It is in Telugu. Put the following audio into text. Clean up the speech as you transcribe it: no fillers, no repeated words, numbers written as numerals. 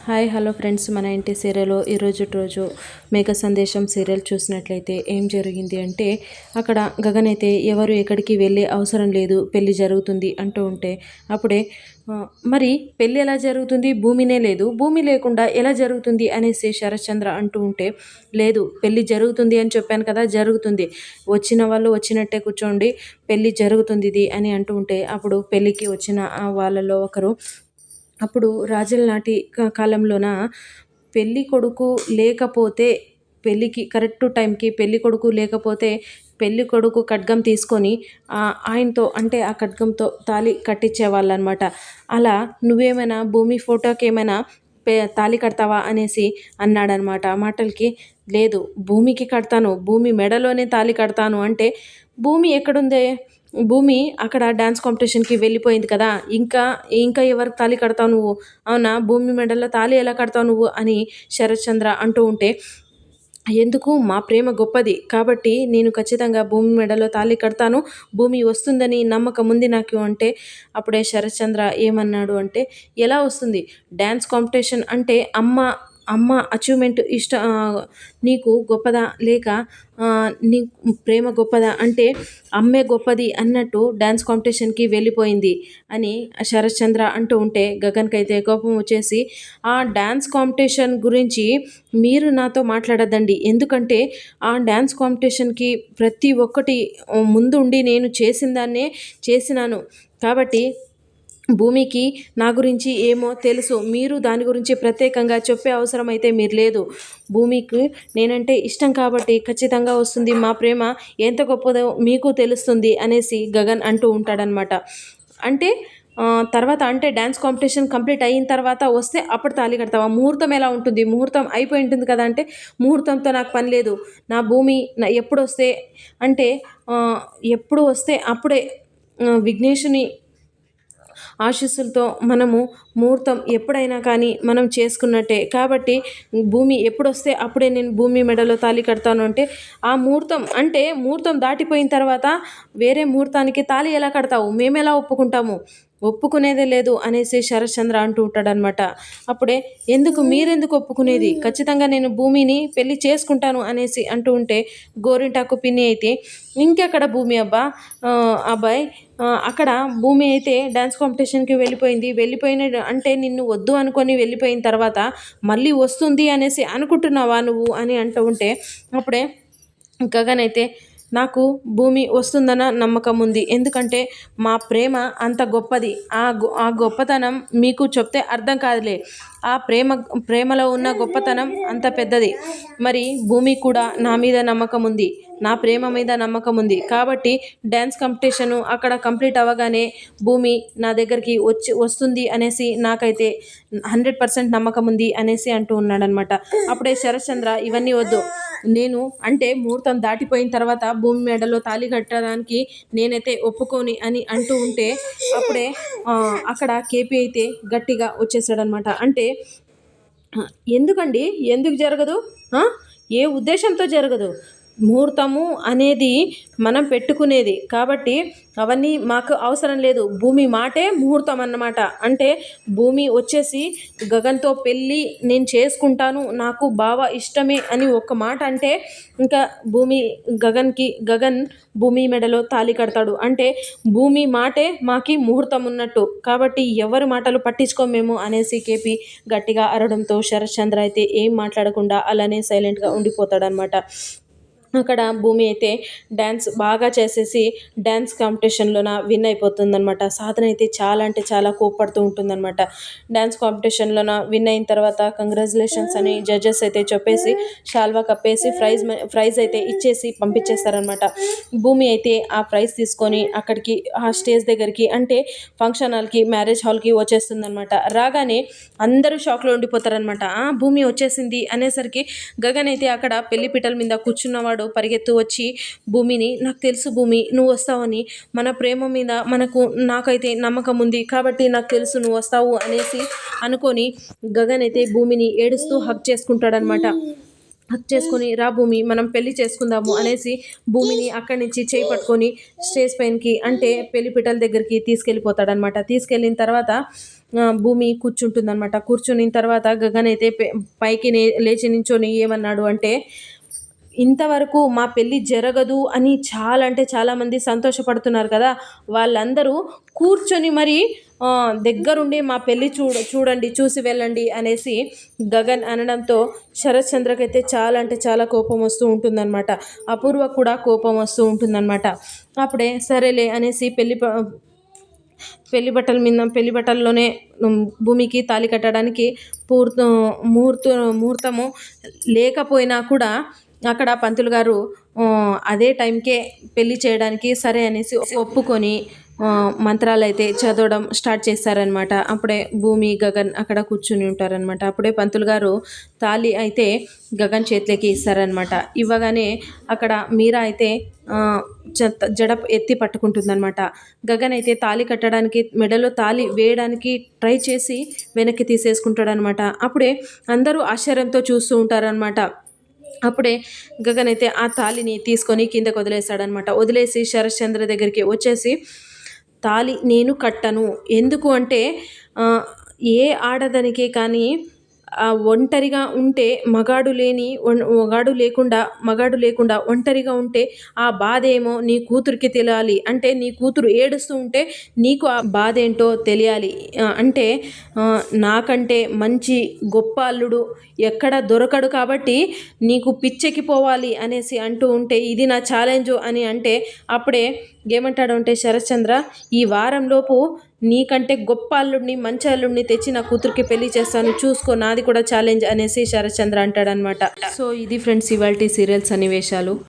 హాయ్ హలో ఫ్రెండ్స్, మన ఇంటి సీరియల్లో రోజు మేఘ సందేశం సీరియల్ చూసినట్లయితే ఏం జరిగింది అంటే, అక్కడ గగన్ అయితే ఎవరు ఎక్కడికి వెళ్ళే అవసరం లేదు, పెళ్ళి జరుగుతుంది అంటూ ఉంటే అప్పుడే మరి పెళ్ళి ఎలా జరుగుతుంది, భూమినే లేదు, భూమి లేకుండా ఎలా జరుగుతుంది అనేసి శరత్చంద్ర అంటూ ఉంటే, లేదు పెళ్ళి జరుగుతుంది అని చెప్పాను కదా, జరుగుతుంది, వచ్చిన వాళ్ళు వచ్చినట్టే కూర్చోండి, పెళ్ళి జరుగుతుంది ఇది అని అంటూ ఉంటే అప్పుడు పెళ్ళికి వచ్చిన వాళ్ళలో ఒకరు, అప్పుడు రాజుల నాటి కాలంలోన పెళ్ళి కొడుకు లేకపోతే, పెళ్ళికి కరెక్ట్ టైంకి పెళ్ళి కొడుకు లేకపోతే పెళ్ళి కొడుకు ఖడ్గం తీసుకొని ఆయనతో అంటే ఆ ఖడ్గంతో తాళి కట్టించేవాళ్ళు అనమాట. అలా నువ్వేమైనా భూమి ఫోటోకి ఏమైనా తాళి కడతావా అనేసి అన్నాడనమాట. ఆ మాటలకి లేదు భూమికి కడతాను, భూమి మెడలోనే తాళి కడతాను అంటే, భూమి ఎక్కడుందే, భూమి అక్కడ డ్యాన్స్ కాంపిటీషన్కి వెళ్ళిపోయింది కదా, ఇంకా ఇంకా ఎవరికి తాళి కడతావు నువ్వు, అవునా భూమి మెడల్లో తాళి ఎలా కడతావు నువ్వు అని శరత్చంద్ర అంటూ ఉంటే, ఎందుకు మా ప్రేమ గొప్పది కాబట్టి నేను ఖచ్చితంగా భూమి మెడలో తాళి కడతాను, భూమి వస్తుందని నమ్మకం ఉంది నాకు అంటే, అప్పుడే శరత్చంద్ర ఏమన్నాడు అంటే, ఎలా వస్తుంది, డ్యాన్స్ కాంపిటీషన్ అంటే అమ్మ అమ్మ అచీవ్మెంట్ నీకు గొప్పదా లేక నీ ప్రేమ గొప్పదా అంటే, అమ్మే గొప్పది అన్నట్టు డ్యాన్స్ కాంపిటీషన్కి వెళ్ళిపోయింది అని శరత్చంద్ర అంటూ ఉంటే, గగన్కి అయితే కోపం వచ్చేసి, ఆ డ్యాన్స్ కాంపిటీషన్ గురించి మీరు నాతో మాట్లాడద్దండి, ఎందుకంటే ఆ డ్యాన్స్ కాంపిటీషన్కి ప్రతి ఒక్కటి ముందు ఉండి నేను చేసిన దాన్నే చేసినాను కాబట్టి భూమికి నా గురించి ఏమో తెలుసు, మీరు దాని గురించి ప్రత్యేకంగా చెప్పే అవసరం అయితే మీరు లేదు, భూమికి నేనంటే ఇష్టం కాబట్టి ఖచ్చితంగా వస్తుంది, మా ప్రేమ ఎంత గొప్పదో మీకు తెలుస్తుంది అనేసి గగన్ అంటూ ఉంటాడనమాట. అంటే తర్వాత అంటే డ్యాన్స్ కాంపిటీషన్ కంప్లీట్ అయిన తర్వాత వస్తే అప్పుడు తాళి కడతావా, ముహూర్తం ఎలా ఉంటుంది, ముహూర్తం అయిపోయి ఉంటుంది కదా అంటే, ముహూర్తంతో నాకు పని లేదు, నా భూమి ఎప్పుడు వస్తే అంటే ఎప్పుడు వస్తే అప్పుడే విఘ్నేశుని ఆశీస్సులతో మనము ముహూర్తం ఎప్పుడైనా కానీ మనం చేసుకున్నట్టే కాబట్టి, భూమి ఎప్పుడొస్తే అప్పుడే నేను భూమి మెడలో తాళి కడతాను అంటే, ఆ ముహూర్తం అంటే ముహూర్తం దాటిపోయిన తర్వాత వేరే ముహూర్తానికి తాళి ఎలా కడతావు, మేమెలా ఒప్పుకుంటాము, ఒప్పుకునేదే లేదు అనేసి శరత్చంద్ర అంటూ ఉంటాడనమాట. అప్పుడే మీరెందుకు ఒప్పుకునేది, ఖచ్చితంగా నేను భూమిని పెళ్లి చేసుకుంటాను అనేసి అంటూ ఉంటే, గోరింటాకు పిన్ని అయితే ఇంకెక్కడ భూమి అబ్బాయి, అక్కడ భూమి అయితే డ్యాన్స్ కాంపిటీషన్కి వెళ్ళిపోయిన అంటే నిన్ను వద్దు అనుకొని వెళ్ళిపోయిన తర్వాత మళ్ళీ వస్తుంది అనేసి అనుకుంటున్నావా నువ్వు అని అంటూ ఉంటే, అప్పుడే గగన్ అయితే నాకు భూమి వస్తుందన్న నమ్మకం ఉంది, ఎందుకంటే మా ప్రేమ అంత గొప్పది, ఆ గొప్పతనం మీకు చెప్తే అర్థం కాదులే, ఆ ప్రేమలో ఉన్న గొప్పతనం అంత పెద్దది, మరి భూమి కూడా నా మీద నమ్మకం ఉంది, నా ప్రేమ మీద నమ్మకం ఉంది కాబట్టి డ్యాన్స్ కాంపిటీషను అక్కడ కంప్లీట్ అవ్వగానే భూమి నా దగ్గరికి వస్తుంది అనేసి నాకైతే 100% నమ్మకం ఉంది అనేసి అంటూ ఉన్నాడనమాట. అప్పుడే శరత్చంద్ర ఇవన్నీ వద్దు, నేను అంటే ముహూర్తం దాటిపోయిన తర్వాత భూమి మెడలో తాళి కట్టడానికి నేనైతే ఒప్పుకోని అని అంటూ ఉంటే, అప్పుడే అక్కడ కేపీ అయితే గట్టిగా వచ్చేసాడనమాట. అంటే ఎందుకండి, ఎందుకు జరగదు, ఏ ఉద్దేశంతో జరగదు, ముహూర్తము అనేది మనం పెట్టుకునేది కాబట్టి అవన్నీ మాకు అవసరం లేదు, భూమి మాటే ముహూర్తం అన్నమాట. అంటే భూమి వచ్చేసి గగన్తో పెళ్ళి నేను చేసుకుంటాను, నాకు బావ ఇష్టమే అని ఒక్క మాట అంటే, ఇంకా గగన్ భూమి మెడలో తాళి కడతాడు అంటే, భూమి మాటే మాకి ముహూర్తం ఉన్నట్టు కాబట్టి ఎవరి మాటలు పట్టించుకోమేమో అనేసి కేపీ గట్టిగా అరవడంతో శరత్చంద్ర అయితే ఏం మాట్లాడకుండా అలానే సైలెంట్గా ఉండిపోతాడనమాట. అక్కడ భూమి అయితే డ్యాన్స్ బాగా చేసేసి డ్యాన్స్ కాంపిటీషన్లోన విన్ అయిపోతుందనమాట. సాధన అయితే చాలా అంటే చాలా కోప్పడుతూ ఉంటుందన్నమాట. డ్యాన్స్ కాంపిటీషన్లోన విన్ అయిన తర్వాత కంగ్రాచులేషన్స్ అని జడ్జెస్ అయితే చెప్పేసి షాల్వా కప్పేసి ప్రైజ్ అయితే ఇచ్చేసి పంపించేస్తారనమాట. భూమి అయితే ఆ ప్రైజ్ తీసుకొని అక్కడికి ఆ స్టేజ్ దగ్గరికి అంటే ఫంక్షన్ హాల్కి, మ్యారేజ్ హాల్కి వచ్చేస్తుందనమాట. రాగానే అందరూ షాక్లో ఉండిపోతారనమాట. భూమి వచ్చేసింది అనేసరికి గగన్ అయితే అక్కడ పెళ్లి పీటల మీద కూర్చున్నవాడు పరిగెత్తు వచ్చి భూమిని, నాకు తెలుసు భూమి నువ్వు వస్తావని, మన ప్రేమ మీద నాకైతే నమ్మకం ఉంది కాబట్టి నాకు తెలుసు నువ్వు వస్తావు అనేసి అనుకొని గగన్ అయితే భూమిని ఏడుస్తూ హగ్ చేసుకుంటాడనమాట. హక్ చేసుకొని రా భూమి మనం పెళ్లి చేసుకుందాము అనేసి భూమిని అక్కడి నుంచి చేయి పట్టుకొని స్టేజ్ పైనకి అంటే పెళ్లి పిటల దగ్గరికి తీసుకెళ్ళిపోతాడనమాట. తీసుకెళ్ళిన తర్వాత భూమి కూర్చుంటుందన్నమాట. కూర్చున్న తర్వాత గగన్ అయితే పైకి లేచి నించొని ఏమన్నాడు అంటే, ఇంతవరకు మా పెళ్ళి జరగదు అని చాలా అంటే చాలామంది సంతోషపడుతున్నారు కదా, వాళ్ళందరూ కూర్చొని మరి దగ్గరుండి మా పెళ్ళి చూడండి చూసి వెళ్ళండి అనేసి గగన్ అనడంతో శరత్ చంద్రకైతే చాలా అంటే చాలా కోపం వస్తూ ఉంటుందన్నమాట. అపూర్వ కూడా కోపం వస్తూ ఉంటుందన్నమాట. అప్పుడే సరేలే అనేసి పెళ్లి బట్టల్లోనే భూమికి తాళి కట్టడానికి ముహూర్తము లేకపోయినా కూడా అక్కడ పంతులు గారు అదే టైంకే పెళ్లి చేయడానికి సరే అనేసి ఒప్పుకొని మంత్రాలు అయితే చదవడం స్టార్ట్ చేస్తారనమాట. అప్పుడే భూమి గగన్ అక్కడ కూర్చుని ఉంటారనమాట. అప్పుడే పంతులు గారు తాళి అయితే గగన్ చేతిలోకి ఇస్తారనమాట. ఇవ్వగానే అక్కడ మీరా అయితే జడ ఎత్తి పట్టుకుంటుందన్నమాట. గగన్ అయితే తాళి కట్టడానికి మెడలో తాళి వేయడానికి ట్రై చేసి వెనక్కి తీసేసుకుంటాడనమాట. అప్పుడే అందరూ ఆశ్చర్యంతో చూస్తూ ఉంటారనమాట. అప్పుడే గగన్ అయితే ఆ తాళిని తీసుకొని కిందకు వదిలేస్తాడనమాట. వదిలేసి శరత్ చంద్ర దగ్గరికి వచ్చేసి, తాళి నేను కట్టను, ఎందుకు అంటే ఏ ఆడదానికే కానీ ఒంటరిగా ఉంటే మగాడు లేకుండా ఒంటరిగా ఉంటే ఆ బాధ ఏమో నీ కూతురికి తెలియాలి. అంటే నీ కూతురు ఏడుస్తూ ఉంటే నీకు ఆ బాధ ఏంటో తెలియాలి. అంటే నాకంటే మంచి గొప్ప అల్లుడు ఎక్కడ దొరకడు కాబట్టి నీకు పిచ్చెక్కిపోవాలి అనేసి అంటూ ఉంటే, ఇది నా ఛాలెంజు అని అంటే, అప్పుడే ఏమంటాడు అంటే శరత్ చంద్ర, ఈ వారంలోపు నీకంటే గొప్ప అల్లుడిని మంచి అల్లుడిని తెచ్చి నా కూతురికి పెళ్లి చేస్తాను, చూసుకో, నాది కూడా ఛాలెంజ్ అనేసి శరత్ చంద్ర అంటాడనమాట. సో ఇది ఫ్రెండ్స్ ఇవాల్టి సీరియల్ సన్నివేశాలు.